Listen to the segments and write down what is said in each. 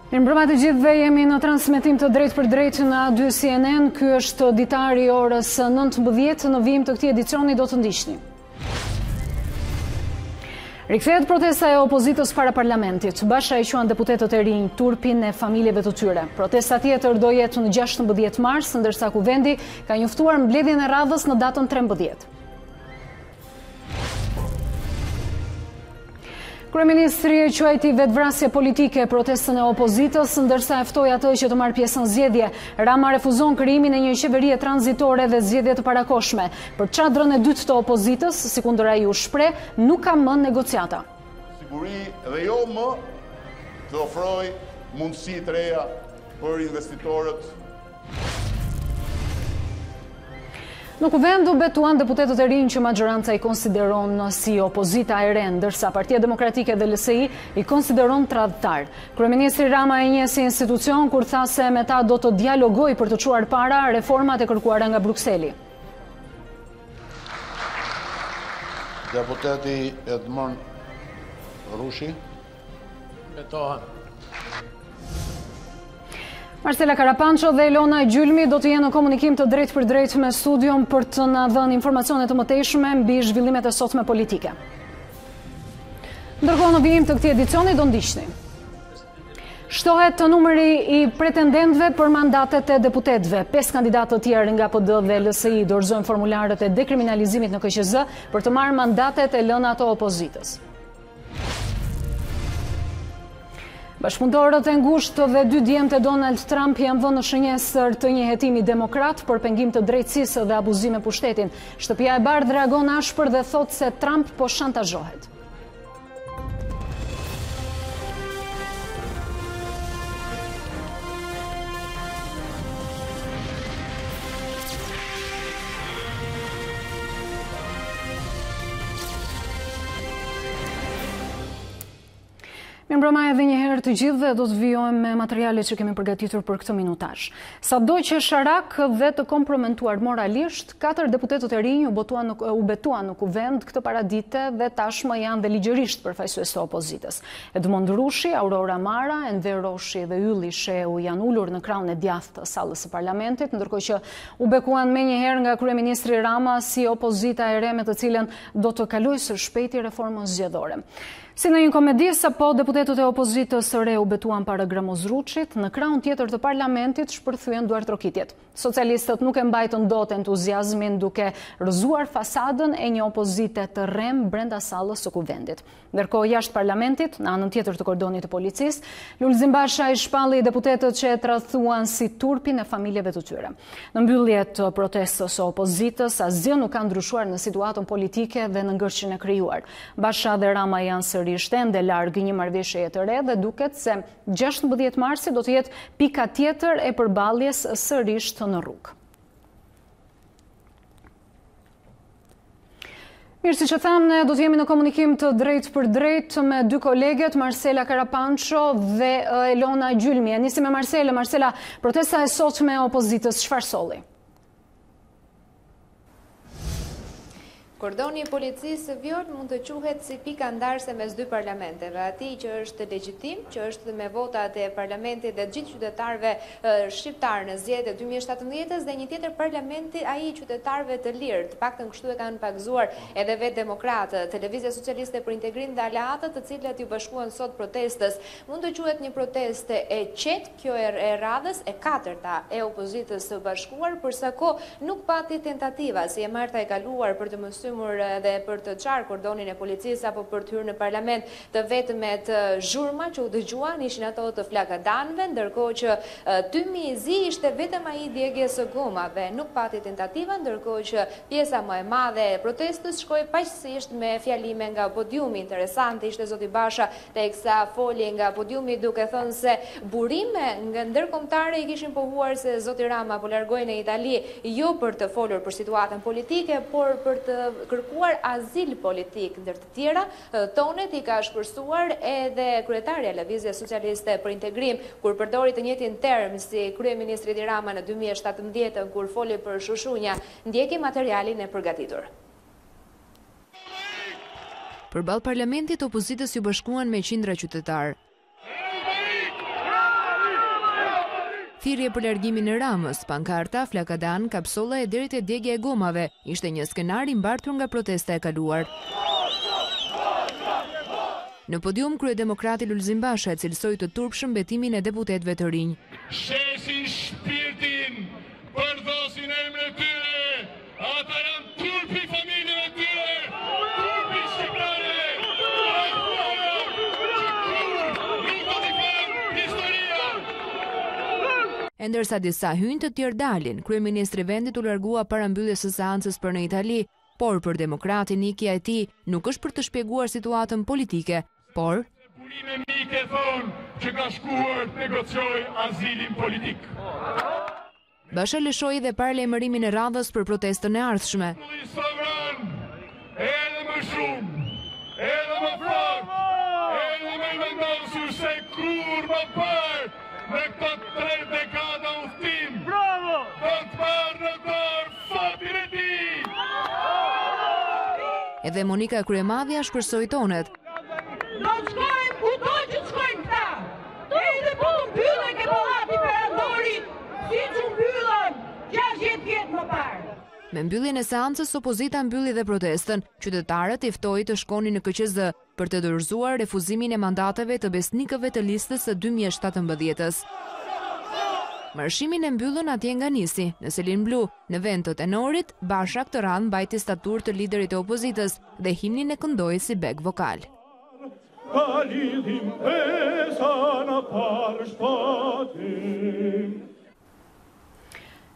Mirëmbrëma të gjithëve, jemi në transmetim të drejtë për drejtë në A2 CNN. Ky është Ditari orës 19 në vijim të këtij edicioni do të ndiqni. Rikthehet protesta e opozitës para parlamentit. Basha e quan deputetët e rinj turpin e familjeve të tyre. Protesta tjetër do jetë në 16 mars, ndërsa kuvendi ka njoftuar mbledhjen e radhës në datën 13. Kryeministri e quajti vetvrasje politike protestën e opozitës, ndërsa e ftoi atë që të marrë pjesë në zgjedhje. Rama refuzon krijimin e një qeverie tranzitore dhe zgjedhje të parakohshme. Për çadrën e dytë të opozitës, sikundër ai u shpreh, nuk ka më negociata. Siguri dhe jo më të ofroj mundësi të reja për investitorët. Në kuvend u betuan deputetët e rinj që maxhoranca i konsideron si opozita e re, ndërsa Partia Demokratike dhe LSI i konsideron tradhtar. Kryeministri Rama e njeh si institucion kur tha se me ta do të dialogoj për të çuar para reformat e kërkuara nga Brukseli. Deputeti Edmond Rushi. Betohen. Marcela Karapanço dhe Elona Gjylmi do të jenë në komunikim të drejtë për drejtë me studion për të na dhënë informacione të mëtejshme mbi zhvillimet e sotme politike. Ndërkohë në vijim të këtij edicioni do ndiqni. Shtohet numri i pretendentëve për mandatet e deputetëve. 5 kandidatë të tjerë nga PD dhe LSI dorëzojnë formularët e dekriminalizimit në KQZ për të marrë mandatet e lëna të opozitës. Bashkëpunëtorët e ngushtë dhe 2 djemtë e Donald Trump janë vënë në shënjesër të një hetimi demokrat për pengim të drejtësisë dhe abuzim me pushtetin. Shtëpia e Bardhë reagon ashpër dhe thotë se Trump po shantazhohet. Mirëmbrëma edhe një herë të gjithëve, do të vijojmë me materialet që kemi përgatitur për këtë minutazh. Sado që sharak dhe të kompromentuar moralisht, 4 deputetët e rinj u betuan në kuvend këtë paradite dhe tashmë janë dhe ligjërisht përfaqësues të opozitës. Edmond Rushi, Aurora Mara, Enver Roshi dhe Ylli Sheu janë ulur në krahun e djathtë të sallës së parlamentit, ndërkohë që u bekuan menjëherë nga kryeministri Rama si opozita e re me të cilën do të kalojë së shpejti reformën zgjedhore. Si në një komedi, sapo deputetët e opozitës së re u betuan para Gramozruçit, në krahun tjetër të parlamentit shpërthyen duartrokitjet. Socialistët nuk e mbajtën dot entuziazmin duke rrëzuar fasadën e një opozite të rrem brenda sallës së kuvendit. Ndërkohë jashtë parlamentit, në anën tjetër të kordonit të policisë, Lulzim Basha i shpalli deputetët që e tradhtuan si turpin e familjeve të tyre. Në mbyllje të protestës së opozitës, asgjë nuk ka ndryshuar në situatën politike dhe në ngërçin e krijuar. Basha dhe Rama janë sërish ende larg një marrëveshjeje të re dhe duket se 16 marsi do të jetë pika tjetër e përballjes sërish në rrugë. Mirë, si që thamë, ne do të jemi në komunikim të drejtë për drejtë me 2 koleget, Marcela Karapanço dhe Elona Gjylmi. Nisim me Marcela. Marcela, protesta e sotme e opozitës, çfarë solli? Kordoni i policisë së Vjollë mund të quhet si pika ndarëse mes 2 parlamenteve, ati që është legjitim, që është me votat e parlamentit dhe gjithë qytetarëve shqiptarë në zgjedhjet e 2017 dhe një tjetër parlamenti ai qytetarëve të lirë, të paktën kështu e kanë pagzuar edhe vetë demokratë, Televizja Socialiste për Integrim dhe aleatët, të cilët ju bashkuan sot protestës. Mund të quhet një protestë e qetë, kjo e radhës e 4-ta e opozitës së bashkuar, përsa kohë nuk pati tentativa si e marta e kaluar për të mësuar dhe për të qarë kordonin e policisë apo për të hyrë në parlament të vetëmet zhurma që u dëgjuan ishin ato të flakadanëve, ndërkohë që tymi i zi ishte vetëm ai djegjes së gomave, nuk pati tentativa, ndërkohë që pjesa më e madhe e protestës shkoi paqësisht me fjalime nga podiumi. Interesante ishte zoti Basha teksa foli nga podiumi duke thënë se burime nga ndërkombëtare i kishin pohuar se zoti Rama po largoi në Itali jo për të folur për situatën politike, por për të kërkuar azil politik. Ndër të tjera, tonet i ka shpërsuar edhe kryetaria e Lëvizjes Socialiste për Integrim, kur përdori të njëjtin term si kryeministri Rama në 2017 kur foli për shushunja. Ndjeki materialin e përgatitur. Përballë parlamentit, opozitës ju bashkuan me qindra qytetar. Thirrje për largimin e Ramës, pankarta, flakadan, kapsolla e deri te degja e gomave ishte një skenar i mbartur nga protesta e kaluar. Në podium, kryedemokrati Lulzim Basha e cilësoi të turpshëm betimin e deputetëve të rinj. Shesin shpirtin, përdosin emrin e tyre, ata janë turpi familjeve tyre, turpi shqiptare. E ndërsa disa hynj të tjerë dalin, kryeministri i vendit u largua para mbylljes së seancës për në Itali, por për demokratin ikja e tij nuk është për të shpjeguar situatën politike, por Burime mike thonë që ka shkuar të negocioj azilin politik. Basha lëshoi dhe paralajmërimin e radhës për protestën e ardhshme. Sovran, edhe më shumë, edhe më fort, edhe më i vendosur se kur më parë, me këto 3 dekada udhtim. Bravo! Do të marrë në dorë fatin e tij. Edhe Monika Kryemadhja shpresoi tonet. Do të shkojmë kudo që të shkojmë këta. Do edhe po mbyllën ke pallati perandorit, siç u mbyllën 60 vjet më parë. Me mbylljen e seancës, opozita mbylli dhe protestën. Qytetarët i ftoi të shkonin në KQZ për të dorëzuar refuzimin e mandateve të besnikëve të listës së 2017-s. Marshimin e mbyllën atje nga nisi, në Selin Blu, në vend të tenorit, Basha këtë radhë mbajti statur të liderit të opozitës dhe himnin e këndoi si back vokal. Ka lidhim pesa në parë shpatim.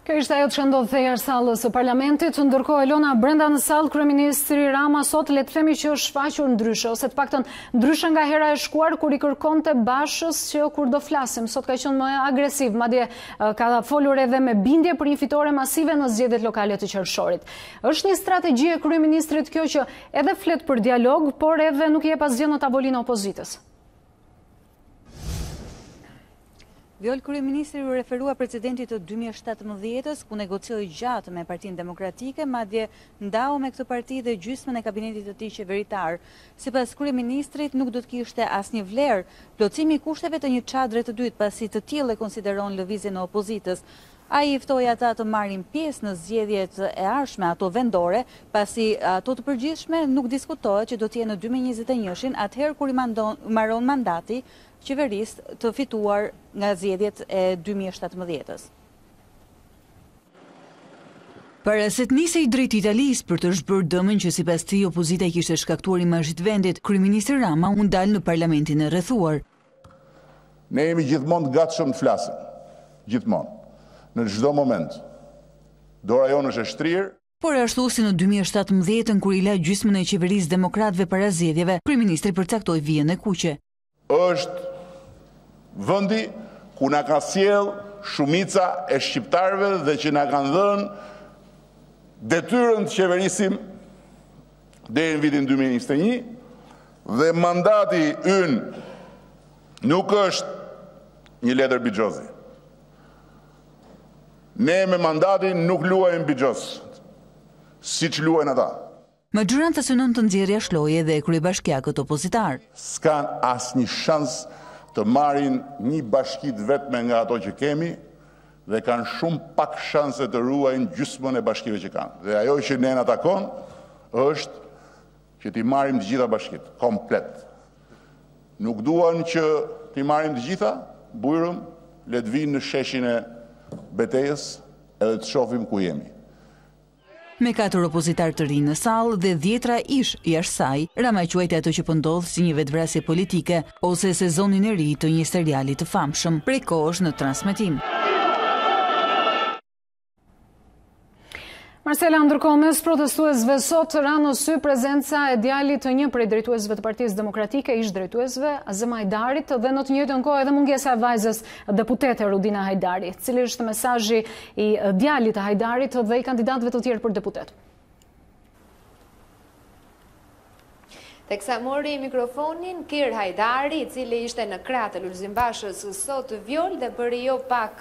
Kjo ishte ajo që ndodhi thejar sallës së parlamentit, ndërkohë Elona brenda në sallë kryeministri Rama sot le të themi që është shfaqur ndryshe, ose të paktën ndryshe nga hera e shkuar kur i kërkonte Bashës që kur do flasim, sot ka qenë më agresiv, madje ka folur edhe me bindje për një fitore masive në zgjedhjet lokale të qershorit. Është një strategji e kryeministrit kjo që edhe flet për dialog, por edhe nuk i jep asgjë në tavolinë e opozitës. Viol kryeministri u referua precedentit të 2017-s, ku negocioi gjatë me Partinë Demokratike, madje ndau me këtë parti dhe gjysmën e kabinetit të tij qeveritar. Sipas kryeministrit, nuk do të kishte asnjë vlerë plotësimi i kushteve të një çadre të dytë, pasi të tillë e konsideron lëvizjen e opozitës. Ai i ftoi ata të marrin pjesë në zgjedhjet e ardhshme, ato vendore, pasi ato të përgjithshme nuk diskutohet që do të jenë në 2021-shin, atëherë kur i mbaron mandati qeverisë të fituar nga zgjedhjet e 2017-s. Para se të nisej drejt Italisë për të zhbërë dëmën që sipas tij opozita i kishte shkaktuar imazhit vendit, kryeministri Rama u ndal në parlamentin e rrethuar. Ne jemi gjithmonë të gatshëm të flasim. Gjithmonë. Në çdo moment. Dora jonë është e shtrirë. Por ashtu si në 2017 kur i la gjysmën e qeverisë demokratëve para zgjedhjeve, kryeministri përcaktoi vijën e kuqe. Është vendi ku na ka sjell shumica e shqiptarëve dhe që na kanë dhënë detyrën të qeverisim deri në vitin 2021 dhe mandati ynë nuk është një letër bixhozi. Ne me mandatin nuk luajmë bixhoz, siç luajnë ata. Magjoranta së nëntë nxjerrja shloi edhe kryebashkiakët opozitar. S'kan asnjë shans të marrin një bashki të vetme nga ato që kemi dhe kanë shumë pak shanse të ruajnë gjysmën e bashkive që kanë. Dhe ajo që ne na takon është që t'i marrim të gjitha bashkit, komplet. Nuk duan që t'i marrim të gjitha, bujrëm, le të vinë në sheshin e betejës edhe të shohim ku jemi. Me 4 opozitar të rinë në sallë dhe 10 ish jashtë saj, Rama quajti ato që po ndodh si një vetvrasje politike ose sezonin e ri të një seriali të famshëm, prej kohësh në transmetim. Marcela, ndërkohë mes protestuesve sot ra në sy prezenca e djalit të një prej drejtuesve të Partisë Demokratike, ish drejtuesve Azem Hajdarit, dhe në të njëjtën kohë edhe mungesa e vajzës deputete Rudina Hajdari. Cili është mesazhi i djalit të Hajdarit dhe i kandidatëve të tjerë për deputet? Teksa mori mikrofonin Kir Hajdari, i cili ishte në krah të Lulzim Bashës sot vjol dhe bëri jo pak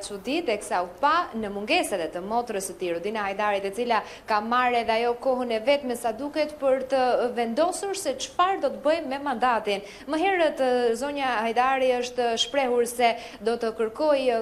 çudit, teksa u pa në mungesat e të motrës së tij Rudina Hajdarit, e cila ka marrë edhe ajo kohën e vet me sa duket për të vendosur se çfarë do të bëjë me mandatin. Më herët zonja Hajdari është shprehur se do të kërkojë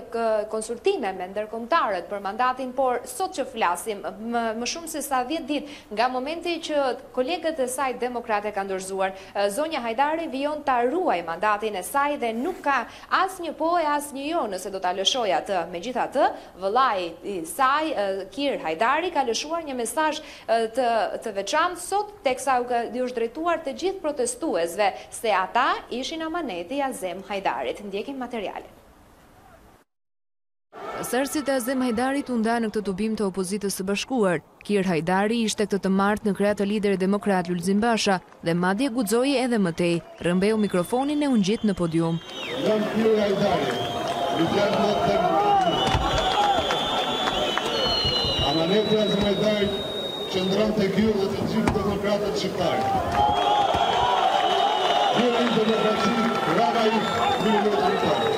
konsultime me ndërkombëtarët për mandatin, por sot që flasim, më shumë se sa 10 ditë nga momenti që kolegët e saj demokrate kanë dorëzuar, zonja Hajdari vijon ta ruaj mandatin e saj dhe nuk ka asnjë po e asnjë jo nëse do ta lëshojë atë. Megjithatë, vëllai i saj, Kir Hajdari, ka lëshuar një mesazh të veçantë sot, teksa u është drejtuar të gjithë protestuesve se ata ishin amaneti i Azem Hajdarit. Ndjekim materiale. Sërësit e Azem Hajdarit u nda në këtë tubim të opozitës së bashkuar. Kir Hajdari ishte këtë të martë në krah të liderit demokrat Lulzim Basha dhe madje guxoi edhe më tej. Rrëmbeu mikrofonin e u ngjit në podium. Jam Kir Hajdari. Amaneti i Azem Hajdarit qëndron te gjuhët e të gjithë demokratët shqiptarë. Një demokraci, rama i një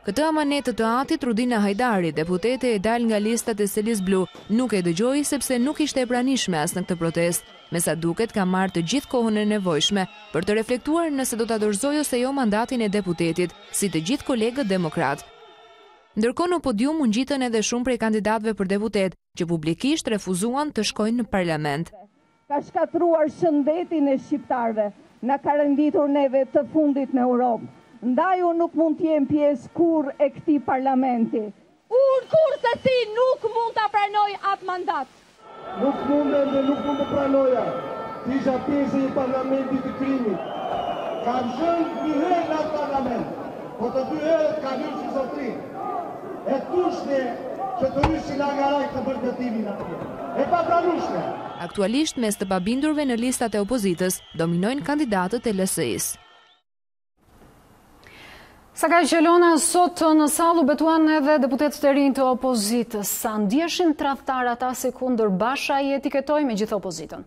Këtë amanet të atit, Rudina Hajdari, deputete e dal nga listat e Selis Blu, nuk e dëgjoi sepse nuk ishte e pranishme as në këtë protest. Me sa duket ka marrë të gjithë kohën e nevojshme për të reflektuar nëse do ta dorëzojë ose jo mandatin e deputetit, si të gjithë kolegët demokrat. Ndërkohë në podium u ngjitën edhe shumë prej kandidatëve për deputet, që publikisht refuzuan të shkojnë në parlament. Ka shkatruar shëndetin e shqiptarëve, na ka renditur neve të fundit në Europë. Ndaj unë nuk mund t'jem pjesë kur e këtij parlamenti. Unë kur se si nuk mund t'a pranoj atë mandat. Nuk mundem dhe nuk mund të pranoja. T'isha pjesë e parlamentit të krimit. Kam qenë një herë në atë parlament, po të 2 herët ka hyrë si zotrin. E tushte që të hyshi nga garaj të përgatimin atje. E pa pranueshme. Aktualisht mes të pabindurve në listat e opozitës dominojnë kandidatët e LSI-s. Sakaj Qelona, sot në salë u betuan edhe deputetët e rinj të opozitës. Sa ndjeshin tradhtar ata se kundër Basha i etiketoi me gjithë opozitën?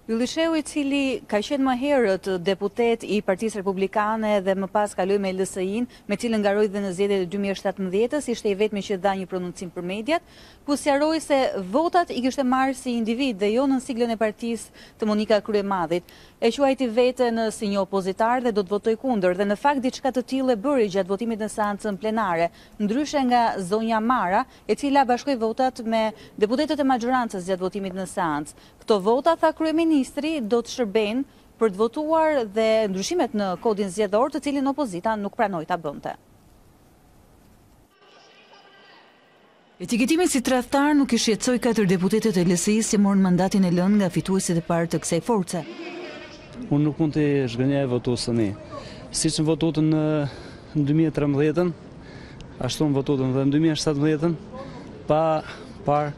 Yllisheu, i cili ka qenë më herët deputet i Partisë Republikane dhe më pas kaloi me LSI-n, me cilën ngaroi dhe në zgjedhjet e 2017-s, ishte i vetmi që dha një prononcim për mediat, ku sqaroi se votat i kishte marrë si individ dhe jo në siglën e partisë të Monika Kryemadhit. E quajti veten si një opozitar dhe do të votoj kundër, dhe në fakt diçka të tillë e bëri gjatë votimit në seancën plenare, ndryshe nga zonja Mara, e cila bashkoi votat me deputetët e maxhorancës gjatë votimit në seancë. Këto vota, tha kryeministri, do të shërbejnë për të votuar dhe ndryshimet në kodin zgjedhor, të cilin opozita nuk pranoi ta bënte. Etiketimi si tradhtar nuk i shqetësoi 4 deputetet e LSI-s që morën mandatin e lënë nga fituesit e parë të kësaj force. Unë nuk mund të zhgënjaj votuesën e. Siç në votutën në 2013, ashtu në votutën dhe në 2017, pa parë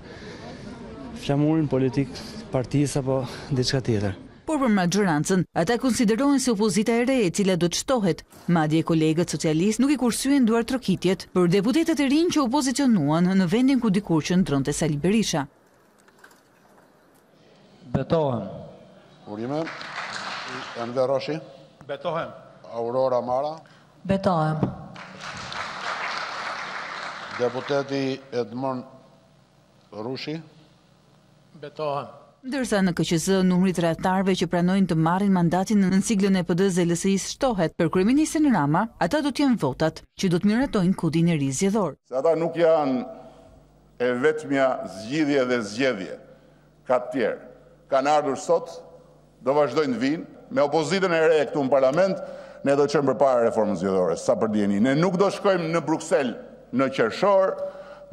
flamurin politik partisë apo diçka tjetër. Por për maxhorancën, ata konsiderohen si opozita e re e cila do të shtohet. Madje kolegët socialistë nuk i kursyen duar trokitjet për deputetët e rinj që opozicionuan në vendin ku dikur qëndronte Sali Berisha. Betohem. Urime. Enver Roshi. Betohem. Aurora Mara. Betohem. Deputeti Edmond Rushi. Betohem. Ndërsa në KQZ numri të tradhtarëve që pranojnë të marrin mandatin në siglën e PD-s dhe LSI-s shtohet, për kryeministin Rama, ata do të jenë votat që do të miratojnë kodin e ri zgjedhor. Se ata nuk janë e vetmja zgjidhje dhe zgjedhje. Ka të tjerë. Kanë ardhur sot, do vazhdojnë të vinë, me opozitën e re këtu në parlament, ne do të çojmë përpara reformës zgjedhore, sa për dieni. Ne nuk do shkojmë në Bruksel në qershor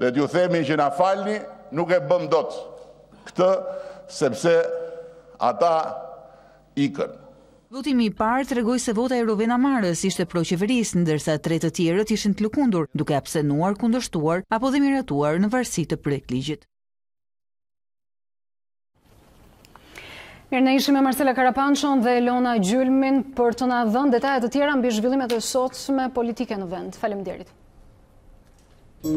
dhe t'ju themi që na falni, nuk e bëm dot këtë, sepse ata ikën. Votimi i parë tregoi se vota e Rovena Marës ishte pro-qeverisë, ndërsa 3 të tjerët ishin të lëkundur, duke abstenuar, kundërshtuar apo dhe miratuar në varësi të projektligjit. Mirë, ne ishim me Marcela Karapançon dhe Elona Gjylmin për të na dhënë detajet të tjera mbi zhvillimet e sotme politike në vend. Faleminderit. Në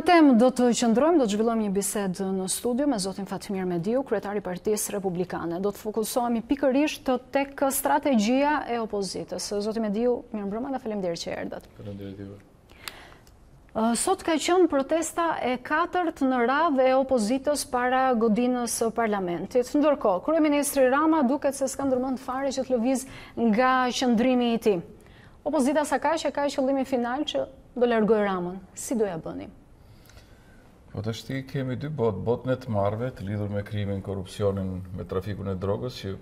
temë do të qëndrojmë, do të zhvillojmë një bisedë në studio me zotin Fatmir Mediu, kryetari i Partisë Republikane. Do të fokusohemi pikërisht tek strategjia e opozitës. Zoti Mediu, mirëmbrëma dhe faleminderit që erdhët. Faleminderit juve. Sot ka qenë protesta e 4 në radhë e opozitës para godinës parlamentit. Ndërkohë, kryeministri Rama duket se s'ka ndërmend fare që të lëviz nga qëndrimi i tij. Opozita sa ka qëllimin final që do largoj Ramën. Si do ja bëni? Po të shti kemi dy botën e të marrëve të lidhur me krimin, korupcionin, me trafikun e drogës që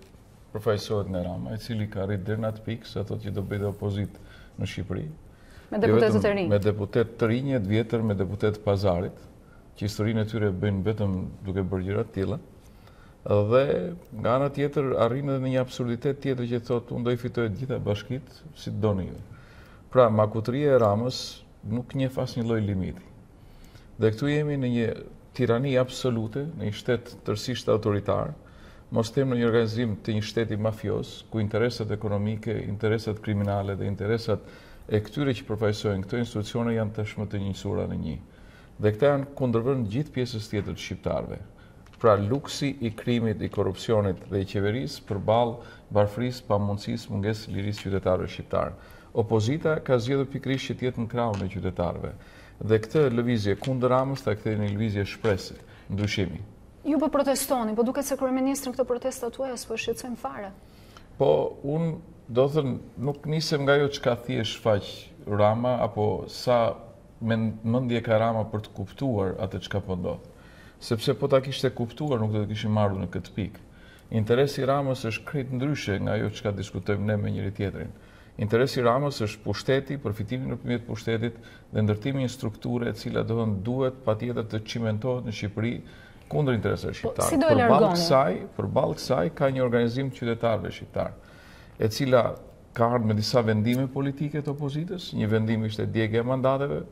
përfaqësohet nga Rama, i cili ka rritë deri në atë pikë se thotë që do bëjë opozit në Shqipëri. Me deputetë të rinj. Me deputetë të rinj, të vjetër, me deputetë pazarit, që historinë e tyre bëjnë vetëm duke bërë gjëra të tilla. Dhe nga ana tjetër arrin edhe në një absurditet tjetër që thotë unë do i fitoj të gjitha bashkit si të doni ju. Pra, makutëria e Ramës nuk njeh asnjë lloj limiti. Dhe këtu jemi në një tirani absolute, në një shtet tërësisht autoritar, mos them në një organizim të një shteti mafios, ku interesat ekonomike, interesat kriminale dhe interesat e këtyre që përfaqësojnë këto institucione janë tashmë të njësuara në një. Dhe këta janë kundërvënë gjithë pjesës tjetër të shqiptarëve. Pra luksi i krimit, i korrupsionit dhe i qeverisë përballë varfërisë, pamundësisë, mungesë lirisë qytetarëve shqiptarë. Opozita ka zgjedhur pikërisht që të jetë në krahun e qytetarëve. Dhe këtë lëvizje kundër Ramës ta kthejë në lëvizje shprese, ndryshimi. Ju po protestoni, po duket se kryeministri këtë protestat tuaja s'po shqetësojnë fare. Po unë do thënë nuk nisem nga ajo çka thjesht faq Rama apo sa mendje ka Rama për të kuptuar atë çka po ndodh. Sepse po ta kishte kuptuar nuk do të kishim marrë në këtë pikë. Interesi i Ramës është krejt ndryshe nga ajo çka diskutojmë ne me njëri tjetrin. Interesi i Ramës është pushteti, përfitimi nëpërmjet pushtetit dhe ndërtimi një strukture e cila duhet patjetër të çimentohet në Shqipëri kundër interesave shqiptare. Si do e largoni? Përballë kësaj ka një organizim të qytetarëve shqiptar, e cila ka ardhur me disa vendime politike të opozitës. Një vendim ishte djegja e mandateve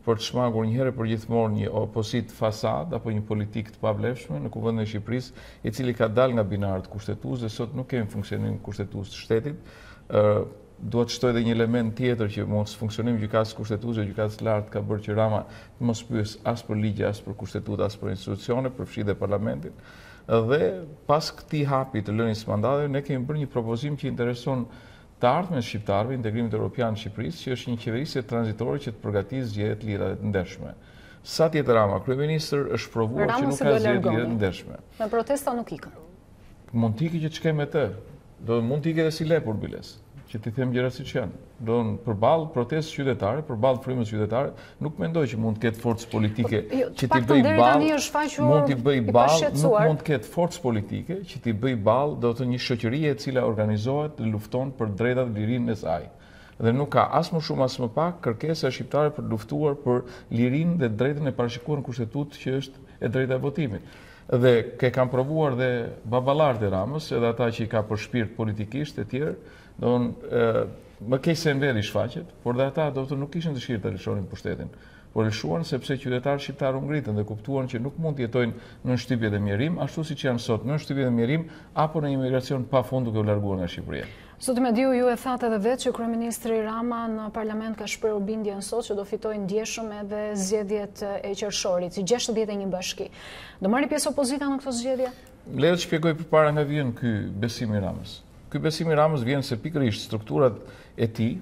për të shmangur një herë për gjithmonë një opozit fasad apo një politikë të pavlefshme në Kuvendin e Shqipërisë, i cili ka dalë nga binarët kushtetues dhe sot nuk kemi funksionim kushtetues të shtetit. Duhet të shtoj edhe një element tjetër që mos funksionim gjykatës kushtetuese, gjykatës lartë ka bërë që Rama të mos pyes as për ligje, as për kushtetutë, as për institucione, përfshi dhe parlamentin. Dhe pas këtij hapi të lënies mandateve, ne kemi bërë një propozim që intereson të ardhmen shqiptarëve, integrimit evropian në Shqipërisë, që është një qeverisje tranzitore që të përgatisë zgjedhje të lira dhe të ndershme. Sa tjetër Rama, kryeministër, është provuar që nuk ka zgjedhje të lira të ndershme. Me protesta nuk ikën. Mund të ikë që ç'ke me të. Mund të ikë edhe si lepur biles. Që ti them gjëra siç janë. Do në përballë protestës qytetare, përballë frymës qytetare, nuk mendoj që mund të ketë forcë politike që ti bëj ballë. Mund të bëj ballë, nuk mund të ketë forcë politike që ti bëj ballë, do të një shoqëri e cila organizohet dhe lufton për drejtat dhe lirinë e saj. Dhe nuk ka as më shumë as më pak kërkesa shqiptare për luftuar për lirinë dhe drejtën e parashikuar në kushtetutë që është e drejta e votimit. Dhe kanë provuar dhe baballarët e Ramës, edhe ata që i ka për shpirt politikisht e tjerë, më keq se në veri shfaqet, por dhe ata do të nuk kishin dëshirë të lëshonin pushtetin. Por lëshuan sepse qytetarët shqiptarë u ngritën dhe kuptuan që nuk mund të jetojnë në shtypje dhe mjerim, ashtu siç janë sot në shtypje dhe mjerim, apo në imigracion pafund duke u larguar nga Shqipëria. Zoti Mediu, ju e thatë edhe vetë që kryeministri Rama në parlament ka shprehur bindjen sot që do fitojë ndjeshëm edhe zgjedhjet e qershorit, si 61 bashki. Do marrë pjesë opozita në këto zgjedhje? Le të shpjegoj përpara nga vjen ky besim i Ramës. Ky besim i Ramës vjen se pikërisht strukturat e tij,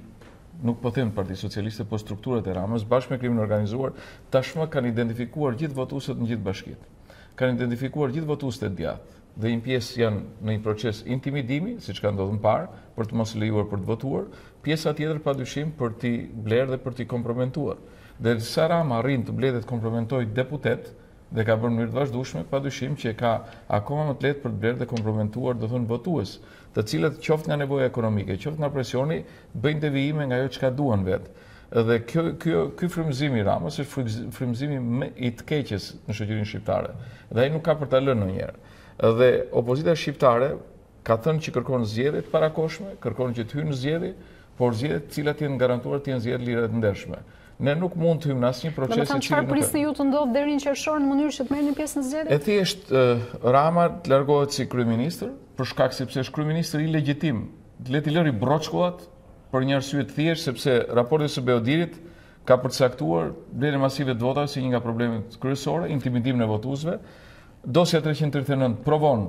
nuk po them Parti Socialiste, po strukturat e Ramës bashkë me krimin organizuar tashmë kanë identifikuar gjithë votuesit në gjithë bashkitë. Kanë identifikuar gjithë votuesit e djathtë dhe një pjesë janë në një proces intimidimi, siç ka ndodhur më parë, për të mos lejuar për të votuar, pjesa tjetër padyshim për t'i blerë dhe për t'i kompromentuar. Dhe sa Rama arrin të bledhë të kompromentojë deputet dhe ka bërë në mënyrë të vazhdueshme, padyshim që ka akoma më të lehtë për të blerë dhe kompromentuar, do thonë votues, të cilët qoftë nga nevoja ekonomike, qoftë nga presioni, bëjnë devijime nga ajo çka duan vetë. Dhe ky frymëzim i Ramës është frymëzimi i të keqes në shoqërinë shqiptare. Dhe ai nuk ka për ta lënë ndonjëherë. Dhe opozita shqiptare ka thënë që kërkon zgjedhje të parakoshme, kërkon që të hyjë në zgjedhje, por zgjedhje të cilat janë garantuar të jenë zgjedhje lira të ndershme. Ne nuk mund të hyjmë në asnjë proces i cili çfarë prisni ju të ndodhë deri në qershor në mënyrë që të merrni pjesë në zgjedhje? E thjesht Rama të largohet si kryeministër, për shkak sepse është kryeministër ilegjitim. Le t'i lëri broçkullat për një arsye të thjeshtë sepse raporti së Beodirit ka përcaktuar blerjen masive të votave si një nga problemet kryesore, intimidimin e votuesve. Dosja 339 provon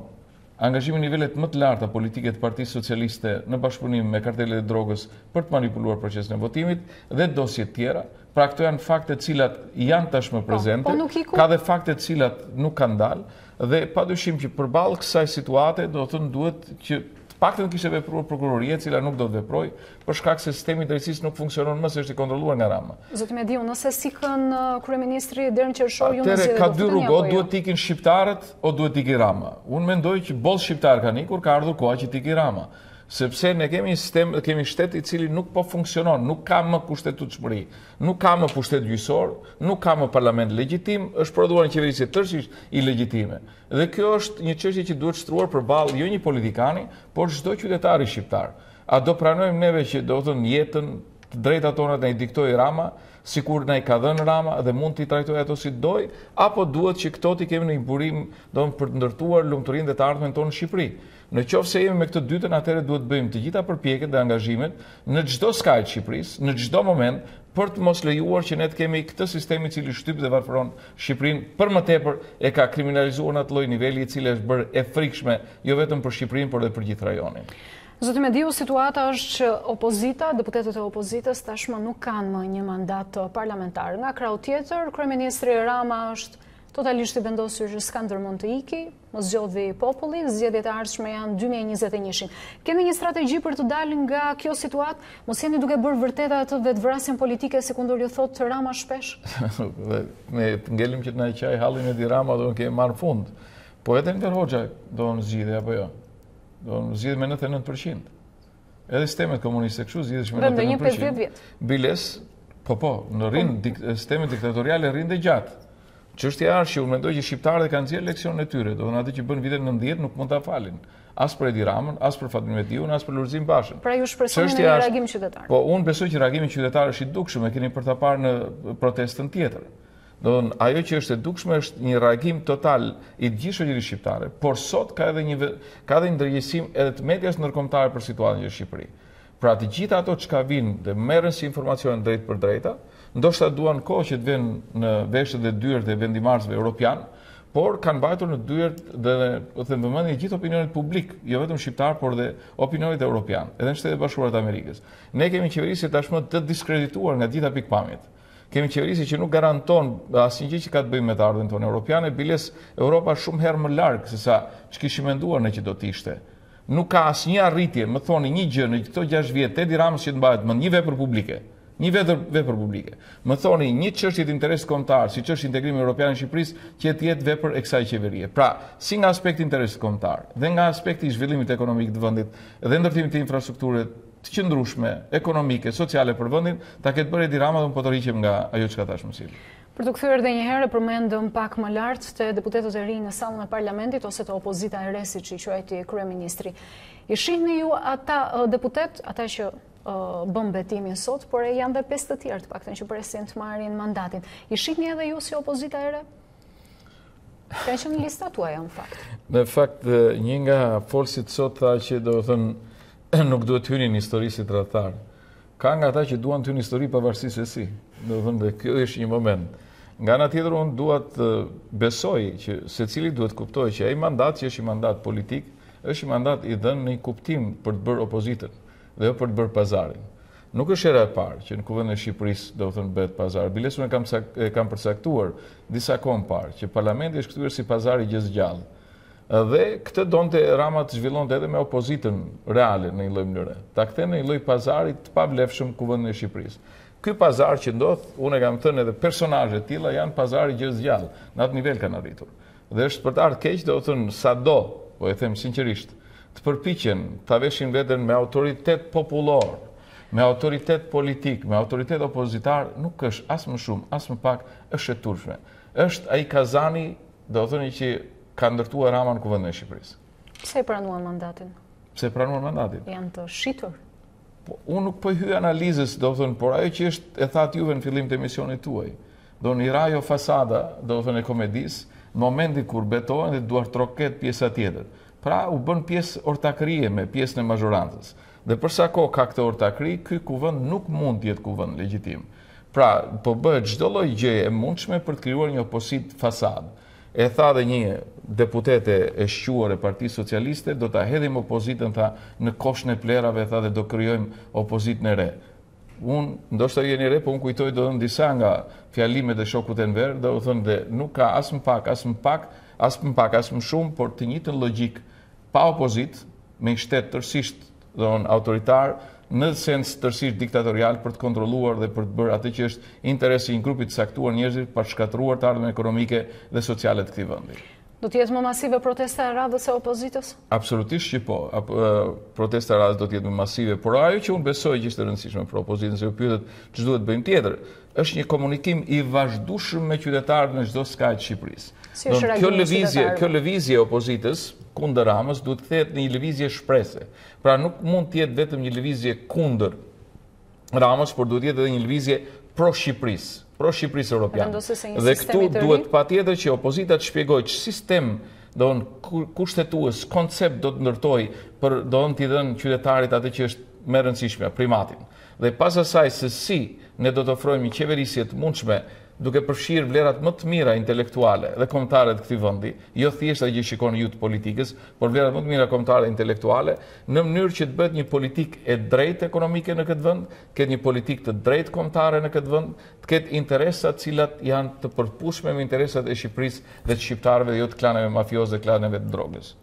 angazhimin nivelet më të larta politike të Partisë Socialiste në bashkëpunim me kartelet e drogës për të manipuluar procesin e votimit dhe dosje të tjera. Pra këto janë fakte të cilat janë tashmë prezente, ka dhe fakte të cilat nuk kanë dalë dhe padyshim që përballë kësaj situate do të thënë duhet që paktën kishte vepruar prokuroria, e cila nuk do të veprojë për shkak se sistemi i drejtësisë nuk funksionon më, se është i kontrolluar nga Rama. Zoti Mediu, nëse sikën kryeministri deri në qershor ju nëse ka dy rrugë, o duhet të ikin shqiptarët o duhet të ikë Rama. Unë mendoj që boll shqiptar kanë ikur, ka ardhur koha që të ikë Rama. Sepse ne kemi sistem, kemi shtet i cili nuk po funksionon, nuk ka më kushtetutshmëri, nuk ka më pushtet gjyqësor, nuk ka më parlament legjitim, është prodhuar një qeverisje tërësisht ilegjitime. Dhe kjo është një çështje që duhet shtruar përballë jo një politikani, por çdo qytetari shqiptar. A do pranojmë neve që do të thënë jetën, të drejtat tona na i diktoi Rama, sikur na i ka dhënë Rama dhe mund t'i trajtojë ato si doj, apo duhet që këto t'i kemi në një burim për të ndërtuar lumturinë dhe të ardhmen tonë në Shqipëri. Në qoftë se jemi me këtë dytën, atëherë duhet bëjmë të gjitha përpjekjet dhe angazhimet në çdo skaj të Shqipërisë, në çdo moment, për të mos lejuar që ne të kemi këtë sistem i cili shtyp dhe varfëron Shqipërinë, për më tepër e ka kriminalizuar në atë lloj niveli i cili është bërë e frikshme jo vetëm për Shqipërinë, por edhe për gjithë rajonin. Zoti Mediu, situata është që opozita, deputetët e opozitës tashmë nuk kanë më një mandat parlamentar. Nga krau tjetër, kryeministri Rama është totalisht i vendosur që s'ka ndërmend të iki, mos zgjodhi populli, zgjedhjet e ardhshme janë 2021. Keni një strategji për të dalë nga kjo situatë? Mos jeni duke bërë vërtet atë vetvrasjen politike si kundër ju thotë Rama shpesh? Ne ngelim që të na qaj hallin e di Rama do të kemi marrë fund. Po edhe Enver Hoxha do në zgjidhje apo jo? Do në zgjidhje me 99%. Edhe sistemet komuniste kështu zgjidhesh me 99%. Biles, po, në sistemet diktatoriale rrinë dhe gjatë. Çështja është që unë mendoj që shqiptarët kanë nxjerrë leksionin e tyre, do të thonë atë që bën vitet 90 nuk mund ta falin. As për Edi Ramën, as për Fatmir Mediun, as për Lulzim Bashën. Pra ju shpresoni në reagim qytetar. Po unë besoj që reagimi qytetar është i dukshëm, e keni për ta parë në protestën tjetër. Do të thonë ajo që është e dukshme është një reagim total i gjithë shoqërisë shqiptare, por sot ka edhe një ndërgjegjësim edhe të medias ndërkombëtare për situatën në Shqipëri. Pra të gjitha ato që vinë dhe merren si informacione drejt për drejta, ndoshta duan kohë që të vinë në veshët dhe dyert e vendimarrësve europian, por kanë mbajtur në dyert dhe të vëmendje gjithë opinionit publik, jo vetëm shqiptar, por dhe opinionit europian, edhe në Shtetet e Bashkuara të Amerikës. Ne kemi qeverisje tashmë të diskredituar nga gjitha pikpamjet. Kemi qeverisje që nuk garanton asnjë gjë që ka të bëjë me të ardhmen tonë europiane, biles Europa shumë herë më larg se sa ç'kishim menduar ne që do të ishte. Nuk ka asnjë arritje, më thoni një gjë në këto 6 vjet, Edi Ramës që të mbahet më një vepër publike. Një vepër publike. Më thoni një çështje të interesit kombëtar, siç është integrimi evropian në Shqipërisë, që të jetë vepër e kësaj qeverie. Pra, si nga aspekti interesit kombëtar, dhe nga aspekti i zhvillimit ekonomik të vendit, dhe ndërtimit të infrastrukturës të qëndrueshme, ekonomike, sociale për vendin, ta ketë bërë Edi Rama dhe më po të rriqem nga ajo çka tash më sill. Për të kthyer edhe një herë përmendëm pak më lart të deputetët e rinj në sallën e parlamentit ose të opozita e re siç i quajti kryeministri. I shihni ju ata deputet, ata që bën betimin sot, por janë dhe 5 të tjerë të paktën që presin të marrin mandatin. I shihni edhe ju si opozita e re? Ka qenë në listat tuaja në fakt. Në fakt një nga folësit sot tha që do të thënë nuk duhet të hynin në histori si tradhtar. Ka nga ata që duan të hynin në histori pavarësisht se si. Do të thënë kjo është një moment. Nga ana tjetër unë dua të besoj që secili duhet kuptojë që ai mandat që është i mandat politik, është i mandat i dhënë në një kuptim për të bërë opozitën dhe jo për të bërë pazarin. Nuk është era e parë që në kuvendin e Shqipërisë do të thonë bëhet pazar. Biles unë kam përcaktuar disa kohë parë që parlamenti është kthyer si pazar i gjallë. Dhe këtë donte Rama të zhvillonte edhe me opozitën reale në një lloj mënyre. Ta kthente në një lloj pazari të pavlefshëm kuvendin e Shqipërisë. Ky pazar që ndodh, unë e kam thënë edhe personazhe të tilla janë pazari gjallë, në atë nivel kanë arritur. Dhe është për të ardhur keq, do të thonë sado, po e them sinqerisht, të përpiqen ta veshin veten me autoritet popullor, me autoritet politik, me autoritet opozitar, nuk është as më shumë, as më pak, është e turpshme. Është ai kazani, do të thoni që ka ndërtuar Rama në kuvendin e Shqipërisë. Pse pranuan mandatin? Pse pranuan mandatin? Janë të shitur. Unë nuk po hyj analizës, do të thënë, por ajo që është e thatë juve në fillim të emisionit tuaj. Do një rajo fasada, do të thënë e komedisë, në momentin kur betohen dhe duart troket pjesa tjetër. Pra u bën pjesë ortakërie me pjesën e mazhorancës. Dhe përsa kohë ka këtë ortakri, ky kuvend nuk mund të jetë kuvend legjitim. Pra, po bëhet çdo lloj gjëje e mundshme për të krijuar një opozit fasad. E tha dhe një deputete e shquar e Partisë Socialiste, do ta hedhim opozitën, tha, në koshën e plerave, tha, dhe do krijojmë opozitën e re. Unë, ndoshta jeni re, po unë kujtoj do në disa nga fjalimet e shokut Enver, do thënë dhe nuk ka as më pak, as më shumë, por të njëjtën logjik pa opozit, me shtet tërësisht autoritar, në sens tërësisht diktatorial për të kontrolluar dhe për të bërë atë që është interesi një grupit të saktuar njerëzit për shkatruar të ardhmen ekonomike dhe sociale të këtij vendi. Do të jetë më masive protesta e radhës e opozitës? Absolutisht që po. Protesta e radhës do të jetë më masive, por ajo që unë besoj që është e rëndësishme për opozitën, se u pyetet ç'do duhet bëjmë tjetër, është një komunikim i vazhdueshëm me qytetarët në çdo skaj të Shqipërisë. Kjo lëvizje e opozitës kundër Ramës duhet kthehet në një lëvizje shprese. Pra nuk mund të jetë vetëm një lëvizje kundër Ramës, por duhet jetë edhe një lëvizje pro-Shqipërisë, pro-Shqipërisë europiane. Dhe këtu duhet patjetër që opozita të shpjegojë që sistem kushtetues, koncept do të ndërtoj për do t'i dhënë qytetarit atë që është më rëndësishme, primatin. Dhe pas asaj se si ne do të ofrojmë një qeverisje të mundshme duke përfshirë vlerat më të mira intelektuale dhe kombëtare të këtij vendi, jo thjesht ajo që shikoni ju të politikës, por vlerat më të mira kombëtare dhe intelektuale, në mënyrë që të bëhet një politikë e drejtë ekonomike në këtë vend, ketë një politikë të drejtë kombëtare në këtë vend, të ketë interesa të cilat janë të përputhshme me interesat e Shqipërisë dhe të shqiptarëve, dhe jo të klaneve mafioze dhe klaneve të drogës.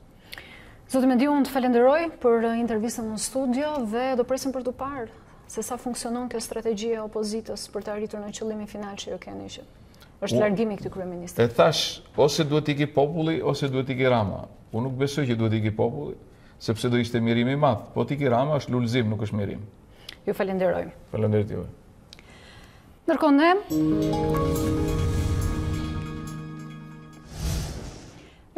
Zoti Mediu, unë të falenderoj për intervistën në studio dhe do presim për të parë se sa funksionon kjo strategjia e opozitës për të arritur në qëllimin final që ju keni, që është largimi i këtij kryeministri. E thash, ose duhet iki populli, ose duhet iki Rama. Unë nuk besoj që duhet iki populli, sepse do ishte mirim i madh. Po t'iki Rama është lulëzim, nuk është mirim. Ju falenderoj. Falenderit juve. Ndërkohë ne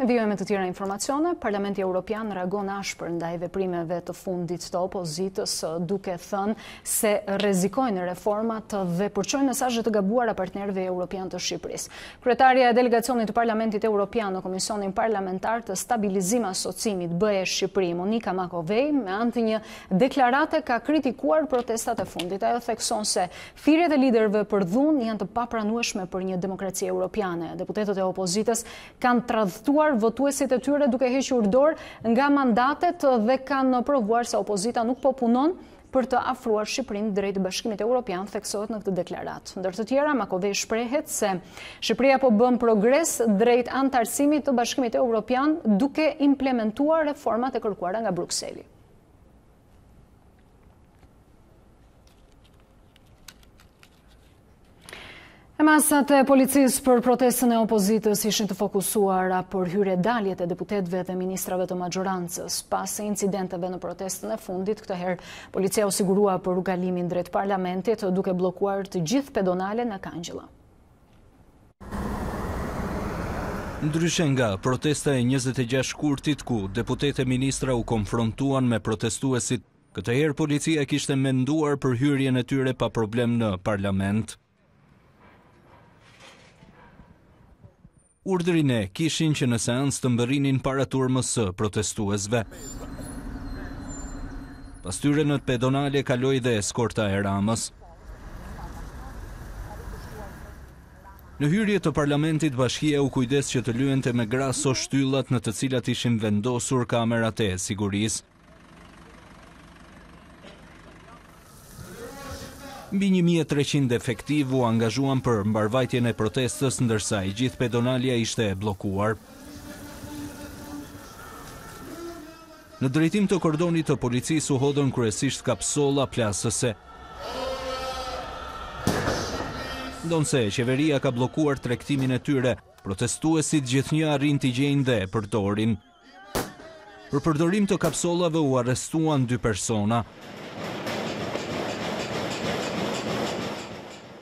me vijojmë të tjera informacione, Parlamenti Evropian reagon ashpër ndaj veprimeve të fundit të opozitës, duke thënë se rrezikojnë reformat dhe përçojnë mesazhe të gabuara partnerëve evropian të Shqipërisë. Kryetaria e delegacionit të Parlamentit Evropian në Komisionin Parlamentar të Stabilizim Asociimit BE Shqipëri, Monika Makovej, me anë të një deklarate ka kritikuar protestat e fundit. Ajo thekson se thirrjet e liderëve për dhunë janë të papranueshme për një demokraci evropiane. Deputetët e opozitës kanë tradhtuar votuesit e tyre duke hequr dorë nga mandatet dhe kanë provuar se opozita nuk po punon për të afruar Shqipërinë drejt Bashkimit Evropian, theksohet në këtë deklaratë. Ndër të tjera, Makovej shprehet se Shqipëria po bën progres drejt anëtarësimit të Bashkimit Evropian duke implementuar reformat e kërkuara nga Brukseli. Masat e policisë për protestën e opozitës ishin të fokusuara për hyrje daljet e deputetëve dhe ministrave të majorancës. Pas incidenteve në protestën e fundit, këtë herë policia u sigurua për rrugalimin drejt parlamentit, duke bllokuar të gjithë pedonale në Kangjëlla. Ndryshe nga protesta e 26 shkurtit ku deputetë e ministra u konfrontuan me protestuesit, këtë herë policia kishte menduar për hyrjen e tyre pa problem në parlament. Urdhrin e kishin që në seancë të mbërrinin para turmës së protestuesve. Pas tyre në pedonale kaloi dhe eskorta e Ramës. Në hyrje të parlamentit, bashkia u kujdes që të lyente me graso shtyllat në të cilat ishin vendosur kamerat e sigurisë. Mbi 1300 efektiv u angazhuan për mbarvajtjen e protestës, ndërsa i gjithë pedonalia ishte bllokuar. Në drejtim të kordonit të policisë u hodhën kryesisht kapsolla plasëse. Ndonse qeveria ka bllokuar tregtimin e tyre, protestuesit gjithnjë arrin t'i gjejnë dhe përdorin. Për përdorim të kapsollave u arrestuan 2 persona.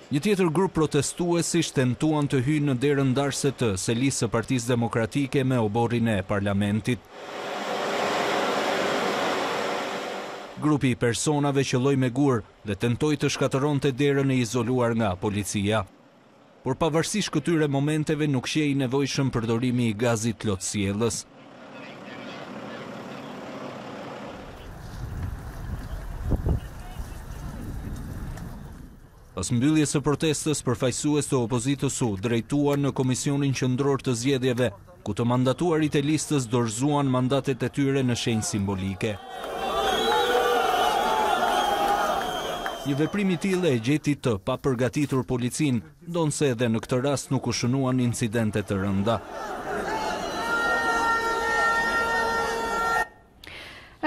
Një tjetër grup protestuesi tentuan të hyjnë në derën ndarëse të selisë së Partisë Demokratike me oborrin e parlamentit. Grupi i personave qelloi me gur dhe tentoi të shkatëronte derën e izoluar nga policia. Por pavarësisht këtyre momenteve nuk qej i nevojshëm përdorimi i gazit lotësjellës. Pas mbylljes së protestës, përfaqësues të opozitës u drejtuan në Komisionin Qendror të Zgjedhjeve, ku të mandatuarit e listës dorëzuan mandatet e tyre në shenjë simbolike. Një veprim i tillë e gjeti të papërgatitur policin, ndonse edhe në këtë rast nuk u shënuan incidente të rënda.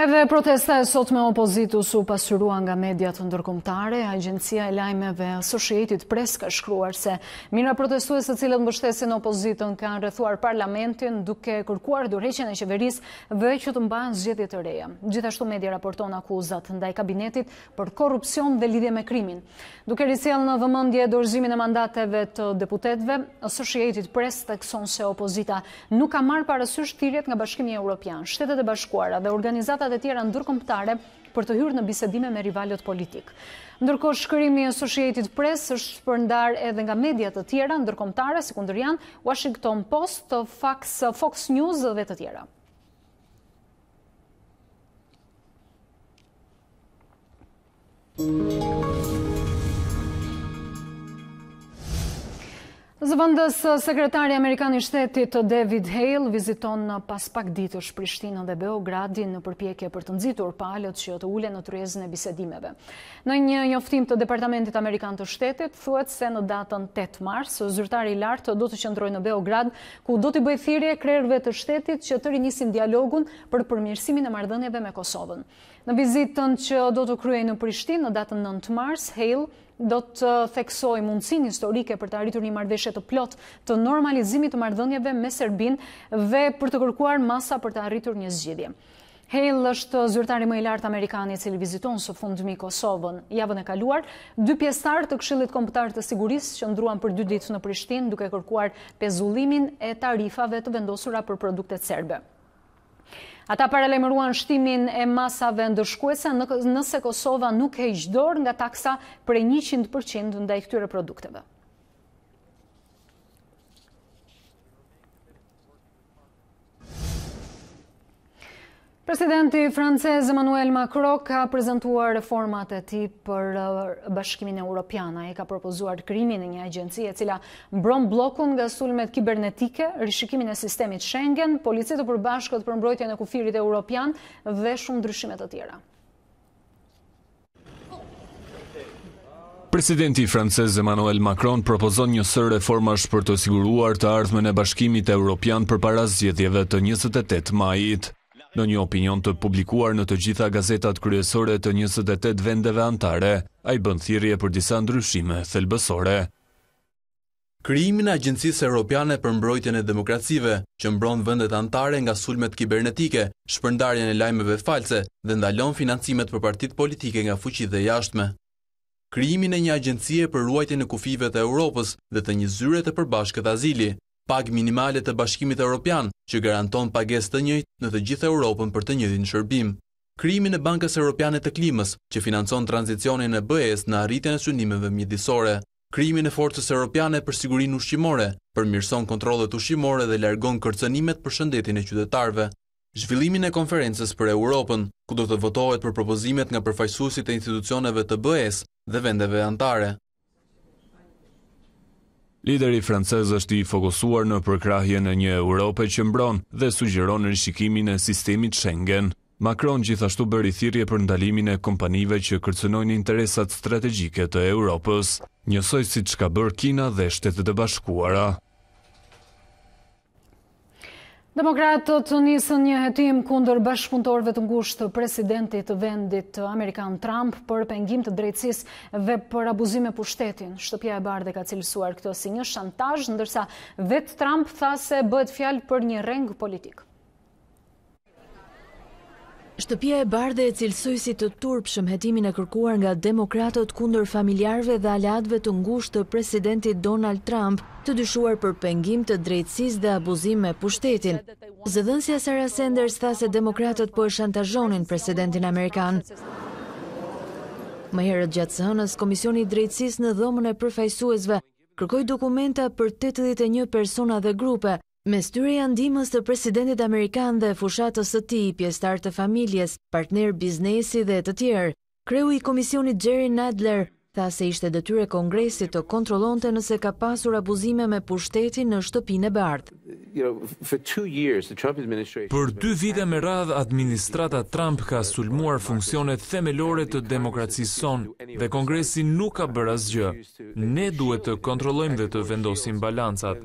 Edhe protesta e sot me opozitu su pasyrua nga mediat ndërkombëtare. Agjencia e lajmeve Associated Press ka shkruar se mira protestues të cilët mbështesin opozitën kanë rrethuar parlamentin duke kërkuar dorëheqjen e qeverisë dhe që të mbahen zgjedhje të reja. Gjithashtu media raporton akuzat ndaj kabinetit për korrupsion dhe lidhje me krimin. Duke risjellë në vëmendje dorëzimin e mandateve të deputetëve, Associated Press thekson se opozita nuk ka marrë parasysh thirrjet nga Bashkimi Evropian, Shtetet e Bashkuara dhe organizatat e tjera ndërkombëtare për të hyrë në bisedime me rivalët politik. Ndërkohë shkrimi i Associated Press është shpërndar edhe nga media të tjera ndërkombëtare, si kundër janë Washington Post, Fox News dhe të tjera. Zëvendës sekretari amerikan i shtetit David Hale viziton pas pak ditësh Prishtinën dhe Beogradin në përpjekje për të nxitur palët që të ulen në tryezën e bisedimeve. Në një njoftim të Departamentit Amerikan të Shtetit, thuhet se në datën 8 mars, zyrtari i lartë do të qëndrojë në Beograd, ku do t'i bëjë thirrje krerëve të shtetit që të rinisin dialogun për përmirësimin e marrëdhënieve me Kosovën. Në vizitën që do të kryejë në Prishtinë në datën 9 mars, Hale do të theksoj mundësinë historike për të arritur një marrëveshje të plot të normalizimit të marrëdhënieve me Serbinë dhe për të kërkuar masa për të arritur një zgjidhje. Hale është zyrtari më i lartë amerikan i cili viziton së fundmi Kosovën. Javën e kaluar, 2 pjesëtarë të Këshillit Kombëtar të Sigurisë qëndruan për 2 ditë në Prishtinë duke kërkuar pezullimin e tarifave të vendosura për produktet serbe. Ata paralajmëruan shtimin e masave ndërshkuese nëse Kosova nuk heq dorë nga taksa prej 100% ndaj këtyre produkteve. Presidenti francez Emmanuel Macron ka prezantuar reformat e tij për Bashkimin Evropian. Ai ka propozuar krijimin e një agjencie e cila mbron bllokun nga sulmet kibernetike, rishikimin e sistemit Schengen, policitë të përbashkët për mbrojtjen e kufirit evropian dhe shumë ndryshime të tjera. Presidenti francez Emmanuel Macron propozon një sër reformash për të siguruar të ardhmen e Bashkimit Evropian përpara zgjedhjeve të 28 majit. Në një opinion të publikuar në të gjitha gazetat kryesore të 28 vendeve anëtare, ai bën thirrje për disa ndryshime thelbësore. Krijimin e Agjencisë Evropiane për Mbrojtjen e Demokracive, që mbron vendet anëtare nga sulmet kibernetike, shpërndarjen e lajmeve false dhe ndalon financimet për partitë politike nga fuqitë e jashtme. Krijimin e një agjencie për ruajtjen e kufive të Europës dhe të një zyre të përbashkët azili, pagë minimale të Bashkimit Evropian, që garanton pagesë të njëjtë në të gjithë Europën për të njëjtin shërbim. Krijimin e Bankës Evropiane të Klimës, që financon tranzicionin e BE-s në arritjen e synimeve mjedisore. Krijimin e Forcës Evropiane për Sigurinë Ushqimore, përmirëson kontrollet ushqimore dhe largon kërcënimet për shëndetin e qytetarëve. Zhvillimin e konferencës për Europën, ku do të votohet për propozimet nga përfaqësuesit e institucioneve të BE-s dhe vendeve anëtare. Lideri francez është i fokusuar në përkrahjen e një Europe që mbron dhe sugjeron rishikimin e sistemit Schengen. Macron gjithashtu bëri thirrje për ndalimin e kompanive që kërcënojnë interesat strategjike të Europës, njësoj siç ka bërë Kina dhe Shtetet e Bashkuara. Demokratët nisën një hetim kundër bashkëpunëtorëve të ngushtë të presidentit të vendit amerikan Trump për pengim të drejtësisë dhe për abuzim me pushtetin. Shtëpia e Bardhë ka cilësuar këtë si një shantazh, ndërsa vetë Trump tha se bëhet fjalë për një reng politik. Shtëpia e Bardhë e cilësoi si të turpshëm hetimin e kërkuar nga demokratët kundër familjarëve dhe aleatëve të ngushtë të presidentit Donald Trump, të dyshuar për pengim të drejtësisë dhe abuzim me pushtetin. Zëdhënësja Sarah Sanders tha se demokratët po e shantazhonin presidentin amerikan. Më herët gjatë së hënës, Komisioni i Drejtësisë në dhomën e përfaqësuesve kërkoi dokumenta për 81 persona dhe grupe. Mes tyre janë ndihmës të presidentit amerikan dhe fushatës së tij, pjesëtar të familjes, partner biznesi dhe të tjerë. Kreu i komisionit Jerry Nadler Tha se ishte detyrë e Kongresit të kontrollonte nëse ka pasur abuzime me pushtetin në shtëpinë e bardhë. Për 2 vite me radhë, administrata Trump ka sulmuar funksionet themelore të demokracisë sonë dhe Kongresi nuk ka bërë asgjë. Ne duhet të kontrollojmë dhe të vendosim balancat.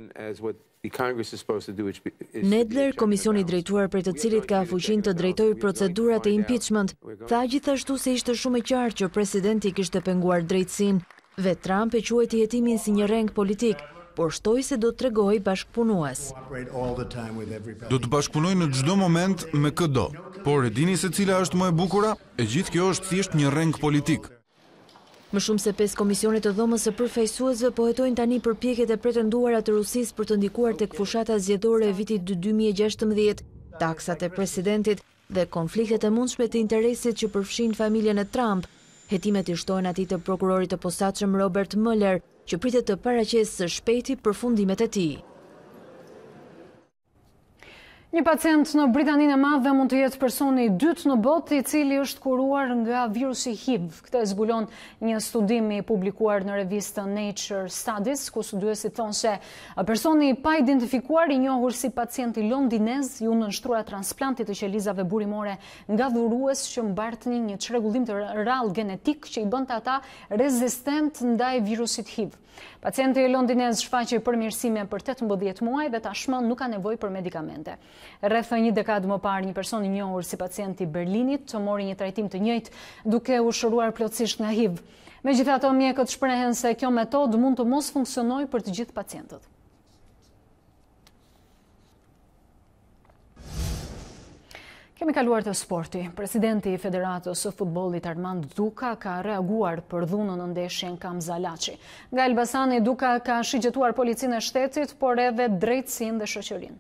Nedler, komisioni drejtuar për të cilit ka fuqinë të drejtojë procedurat e impeachment, tha gjithashtu se ishte shumë e qartë që presidenti kishte penguar drejtësinë. Vetë Trump e quajti jetimin si një reng politik, por shtoi se do të tregojë bashkëpunues. Do të bashkëpunoj në çdo moment me këdo, por e dini se cila është më e bukura? E gjithë kjo është thjesht një reng politik. Më shumë se 5 komisione të dhomës së përfaqësuesve po hetojnë tani përpjekjet e pretenduara të Rusisë për të ndikuar tek fushata zgjedhore e vitit 2016, taksat e presidentit dhe konfliktet e mundshme të interesit që përfshin familjen e Trump. Hetimet i shtojnë atij të prokurorit të posaçëm Robert Mueller, që pritet të paraqesë së shpejti përfundimet e tij. Një pacient në Britaninë e Madhe mund të jetë personi i dytë në botë i cili është kuruar nga virusi HIV. Këtë zbulon një studim i publikuar në revistën Nature Studies, ku studiuesit thonë se personi pa identifikuar i njohur si pacienti londinez ju nënshtrua transplantit të qelizave burimore nga dhurues që mbartnin një çrregullim të rrallë genetik që i bënte ata rezistent ndaj virusit HIV. Pacienti londinez shfaqi përmirësime për 18 muaj dhe tashmë nuk ka nevojë për medikamente. Rreth një dekadë më parë, një person i njohur si pacienti Berlinit të mori një trajtim të njëjtë duke u shëruar plotësisht nga HIV. Megjithatë, mjekët shprehen se kjo metodë mund të mos funksionojë për të gjithë pacientët. Kemi kaluar të sporti. Presidenti i Federatës së Futbollit Armand Duka ka reaguar për dhunën në ndeshjen Kamzalaçi. Nga Elbasani, Duka ka shigjetuar policinë e shtetit, por edhe drejtësinë dhe shoqërinë.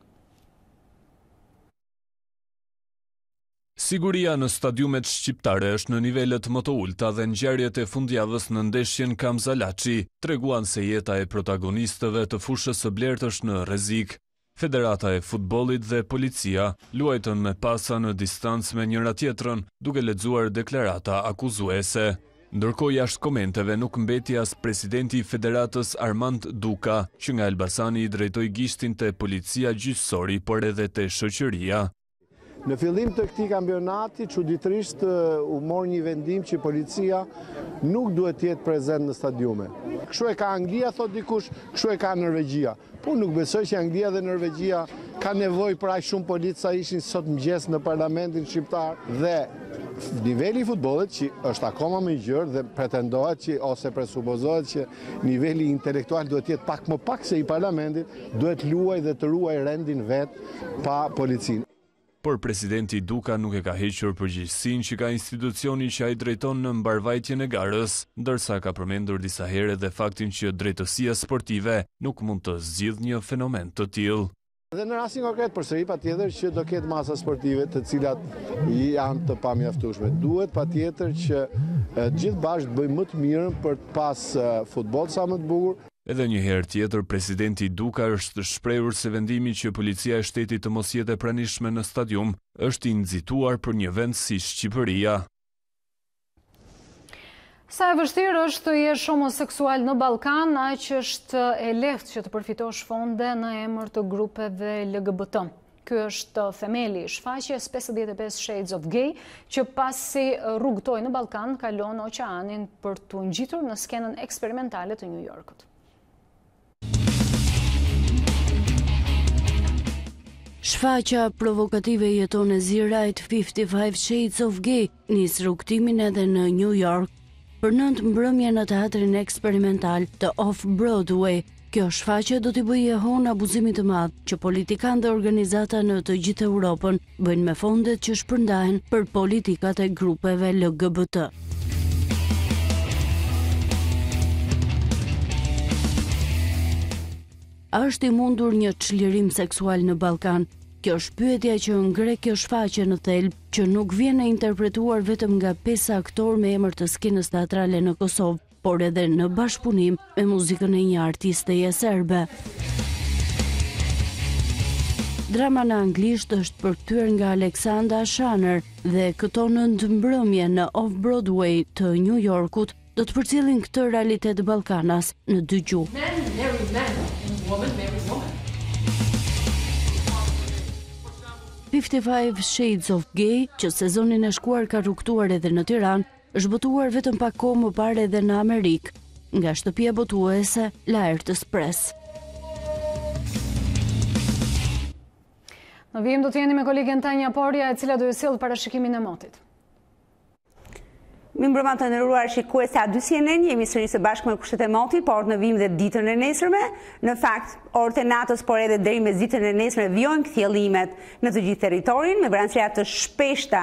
Siguria në stadiumet shqiptare është në nivelet më të ulta dhe ngjarjet e fundjavës në ndeshjen Kamzalaçi treguan se jeta e protagonistëve të fushës së blertë është në rrezik. Federata e futbollit dhe policia luajtën me pasa në distancë me njëra tjetrën, duke lexuar deklarata akuzuese. Ndërkohë jashtë komenteve nuk mbeti as presidenti i Federatës Armand Duka, që nga Elbasani i drejtoi gishtin te policia gjyqësori, por edhe te shoqëria. Në fillim të këtij kampionati, çuditërisht u mor një vendim që policia nuk duhet të jetë prezent në stadiume. Kështu e ka Anglia, thot dikush, kështu e ka Norvegjia. Po nuk besoj që Anglia dhe Norvegjia ka nevojë për aq shumë policë sa ishin sot mëngjes në parlamentin shqiptar dhe niveli i futbollit që është akoma më i gjerë dhe pretendohet që ose presupozohet që niveli intelektual duhet të jetë pak më pak se i parlamentit, duhet luajë dhe të ruajë rendin vet pa policinë. Por presidenti Duka nuk e ka hequr përgjegjësinë që ka institucioni që ai drejton në mbarvajtjen e garës, ndërsa ka përmendur disa herë edhe faktin që drejtësia sportive nuk mund të zgjidhë një fenomen të tillë. Dhe në rastin konkret përsëri patjetër që do ketë masa sportive të cilat janë të pamjaftueshme. Duhet patjetër që gjithë bashkë të bëjmë më të mirën për të pas futboll sa më të bukur. Edhe një herë tjetër, presidenti Duka është shprehur se vendimi që policia e shtetit të mos jetë e pranishme në stadium është i nxituar për një vend si Shqipëria. Sa e vështirë është të jesh homoseksual në Ballkan, aq është e lehtë që të përfitosh fonde në emër të grupeve LGBT. Ky është themeli i shfaqjes 55 Shades of Gay, që pasi rrugtoi në Ballkan, kalon oqeanin për t'u ngjitur në skenën eksperimentale të New Yorkut. Shfaqja provokative jeton e zirajt 55 Shades of Gay nis rrugtimin edhe në New York për 9 mbrëmje në teatrin eksperimental të Off-Broadway. Kjo shfaqje do t'i bëjë hon abuzimit të madh që politikanë dhe organizata në të gjithë Europën bëjnë me fondet që shpërndahen për politikat e grupeve LGBT. A është i mundur një çlirim seksual në Ballkan? Kjo është pyetja që ngre kjo shfaqje në thelb, që nuk vjen e interpretuar vetëm nga 5 aktorë me emër të skenës teatrale në Kosovë, por edhe në bashkëpunim me muzikën e një artisteje serbe. Drama në anglisht është përkthyer nga Alexandra Shanner dhe këto 9 mbrëmje në Off-Broadway të New Yorkut do të përcjellin këtë realitet Ballkanas në 2 gjuhë. Men marry men and woman marry woman. 55 Shades of Gay, që sezonin e shkuar ka rrugtuar edhe në Tiranë, është botuar vetëm pak kohë më parë edhe në Amerikë, nga shtëpia botuese La Ertës Press. Në vijim do të jeni me kolegën Tanja Porja, e cila do ju sjell parashikimin e motit. Mirëmbrëma të nderuar shikues a 2 CNN, jemi sërish së bashku me kushtet e motit, por në vijim dhe ditën e nesërme. Në fakt, orët e natës, por edhe deri mes ditën e nesërme vijojnë kthjellimet në të gjithë territorin me vranësira të shpeshta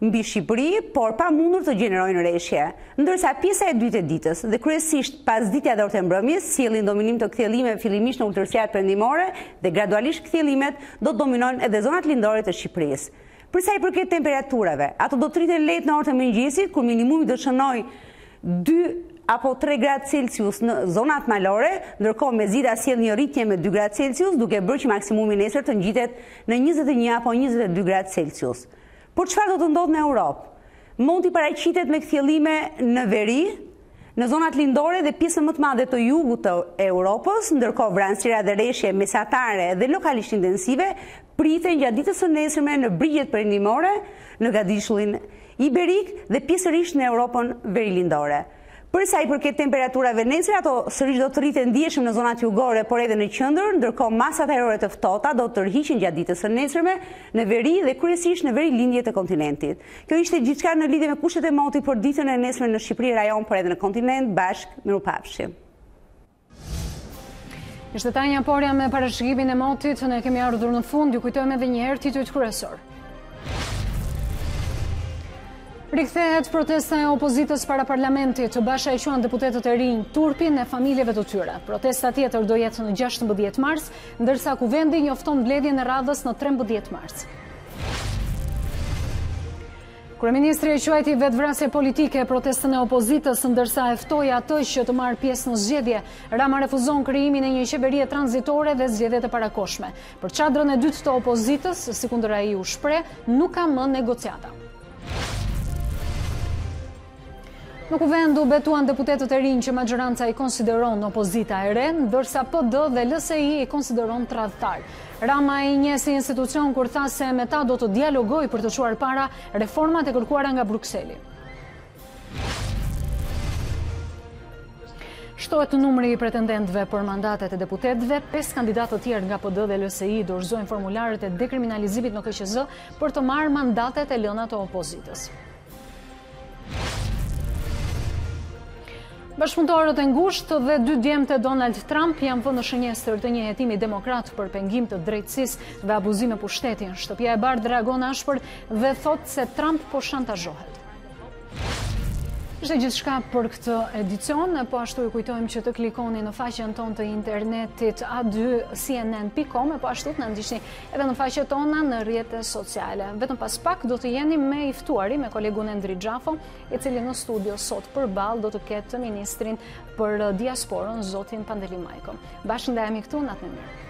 mbi Shqipëri, por pa mundur të gjenerojnë rreshje. Ndërsa pjesa e dytë e ditës dhe kryesisht pasditja dhe orët e mbrëmjes sjellin dominim të kthjellimeve fillimisht në ulëtërsirat perëndimore dhe gradualisht kthjellimet do të dominojnë edhe zonat lindore të Shqipërisë. Për sa i përket temperaturave, ato do të rriten lehtë në orët e mëngjesit, kur minimumi do të shënojë 2 apo 3 gradë Celsius në zonat malore, ndërkohë mezita sjell një rritje me 2 gradë Celsius, duke bërë që maksimumi nesër të ngjitet në 21 apo 22 gradë Celsius. Por çfarë do të ndodhë në Europë? Monti paraqitet me kthjellime në veri, në zonat lindore dhe pjesën më të madhe të jugut të Europës, ndërkohë vranësira dhe rreshje mesatare dhe lokalisht intensive priten gjatë ditës së nesërme në brigjet perëndimore, në Gadishullin Iberik dhe pjesërisht në Europën verilindore. Për sa i përket temperaturave nesër, ato sërish do të rriten ndjeshëm në zonat jugore, por edhe në qendër, ndërkohë masat ajrore të ftohta do të tërhiqen gjatë ditës së nesërme në veri dhe kryesisht në verilindje të kontinentit. Kjo ishte gjithçka në lidhje me kushtet e motit për ditën e nesërme në Shqipëri, rajon, por edhe në kontinent. Bashkë, mirupafshim. Ishte Tanja Porja me parashikimin e motit, ne kemi ardhur në fund, ju kujtojmë edhe një herë titujt kryesor. Rikthehet protesta e opozitës para parlamentit, Basha e quan deputetët e rinj turpin e familjeve të tyre. Protesta tjetër do jetë në 16 mars, ndërsa kuvendi njofton mbledhjen e radhës në 13 mars. Kryeministri e quajti vetvrasje politike protestën e opozitës, ndërsa e ftoi atë që të marrë pjesë në zgjedhje. Rama refuzon krijimin e një qeverie tranzitore dhe zgjedhjet e parakohshme. Për çadrën e dytë të opozitës, sikundër ai u shpreh, nuk ka më negociata. Në kuvend u betuan deputetët e rinj që majoranca i konsideron opozita e re, ndërsa PD dhe LSI i konsideron tradhtar. Rama i njeh si institucion kur tha se me ta do të dialogoj për të çuar para reformat e kërkuara nga Brukseli. Shtohet numri i pretendentëve për mandatet e deputetëve, 5 kandidatë të tjerë nga PD dhe LSI dorëzojnë formularët e dekriminalizimit në KQZ për të marrë mandatet e lëna të opozitës. Bashkëpunëtorët e ngushtë dhe 2 djemtë e Donald Trump janë vënë në shënjestër të një hetimi demokrat për pengim të drejtësisë dhe abuzime pushteti. Shtëpia e Bardhë reagon ashpër dhe thotë se Trump po shantazhohet. Ishte gjithçka për këtë edicion, po ashtu ju kujtojmë që të klikoni në faqen tonë të internetit a2cnn.com, po ashtu të na ndiqni edhe në faqet tona në rrjetet sociale. Vetëm pas pak do të jeni me i ftuari me kolegun Endri Xhafo, i cili në studio sot përballë do të ketë ministrin për diasporën, zotin Pandeli Majko. Bashkë ndajemi këtu, natë më mirë.